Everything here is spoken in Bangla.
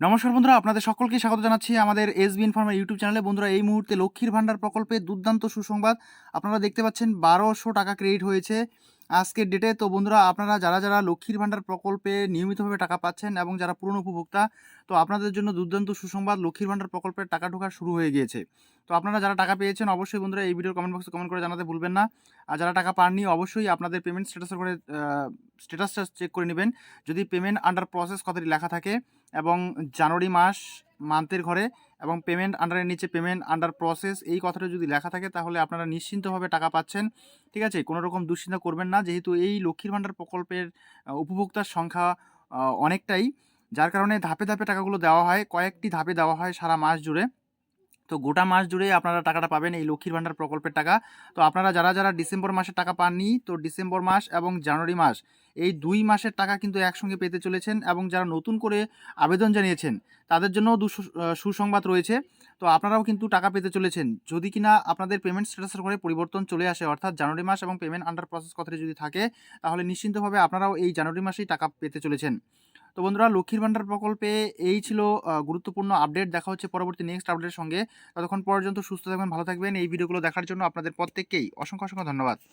নমস্কার বন্ধুরা, আপনাদের সকলকে স্বাগত জানাচ্ছি আমাদের এসবি ইনফরমার ইউটিউব চ্যানেলে। বন্ধুরা, এই মুহূর্তে লক্ষ্মীর ভান্ডার প্রকল্পে দুর্দান্ত সুসংবাদ। আপনারা দেখতে পাচ্ছেন ১২০০ টাকা ক্রেডিট হয়েছে আজকের ডেটে। তো বন্ধুরা, আপনারা যারা যারা লক্ষ্মীর ভান্ডার প্রকল্পে নিয়মিতভাবে টাকা পাচ্ছেন এবং যারা পুরনো উপভোক্তা, তো আপনাদের জন্য দুর্দান্ত সুসংবাদ, লক্ষ্মীর ভান্ডার প্রকল্পের টাকা ঢোকা শুরু হয়ে গিয়েছে। তো আপনারা যারা টাকা পেয়েছেন অবশ্যই বন্ধুরা এই ভিডিওর কমেন্ট বক্সে কমেন্ট করে জানাতে ভুলবেন না। আর যারা টাকা পাননি অবশ্যই আপনাদের পেমেন্ট স্ট্যাটাসের করে স্ট্যাটাসটা চেক করে নেবেন। যদি পেমেন্ট আন্ডার প্রসেস কথাটি লেখা থাকে এবং জানুয়ারি মান্থের ঘরে এবং পেমেন্ট আন্ডারের নিচে পেমেন্ট আন্ডার প্রসেস এই কথাটা যদি লেখা থাকে, তাহলে আপনারা নিশ্চিন্তভাবে টাকা পাচ্ছেন। ঠিক আছে, কোনো রকম দুশ্চিন্তা করবেন না, যেহেতু এই লক্ষ্মীর ভান্ডার প্রকল্পের উপভোক্তার সংখ্যা অনেকটাই, যার কারণে ধাপে ধাপে টাকাগুলো দেওয়া হয়, কয়েকটি ধাপে দেওয়া হয় সারা মাস জুড়ে। তো গোটা মাস জুড়ে আপনারা টাকাটা পাবেন এই লক্ষ্মীর ভান্ডার প্রকল্পের টাকা। তো আপনারা যারা যারা ডিসেম্বর মাসে টাকা পাননি, তো ডিসেম্বর মাস এবং জানুয়ারি মাস এই ২ মাসের টাকা কিন্তু একসঙ্গে পেতে চলেছেন। এবং যারা নতুন করে আবেদন জানিয়েছেন তাদের জন্য সুসংবাদ রয়েছে। তো আপনারাও কিন্তু টাকা পেতে চলেছেন যদি কিনা আপনাদের পেমেন্ট স্ট্যাটাসের ঘরে পরিবর্তন চলে আসে, অর্থাৎ জানুয়ারি মাস এবং পেমেন্ট আন্ডার প্রসেস কথাটি যদি থাকে, তাহলে নিশ্চিন্তভাবে আপনারাও এই জানুয়ারি মাসেই টাকা পেতে চলেছেন। তো বন্ধুরা, লক্ষ্মীর ভান্ডার প্রকল্পে এই ছিল গুরুত্বপূর্ণ আপডেট। দেখা হচ্ছে পরবর্তী নেক্সট আপডেটের সঙ্গে। ততক্ষণ পর্যন্ত সুস্থ থাকবেন, ভালো থাকবেন। এই ভিডিওগুলো দেখার জন্য আপনাদের প্রত্যেককেই অসংখ্য অসংখ্য ধন্যবাদ।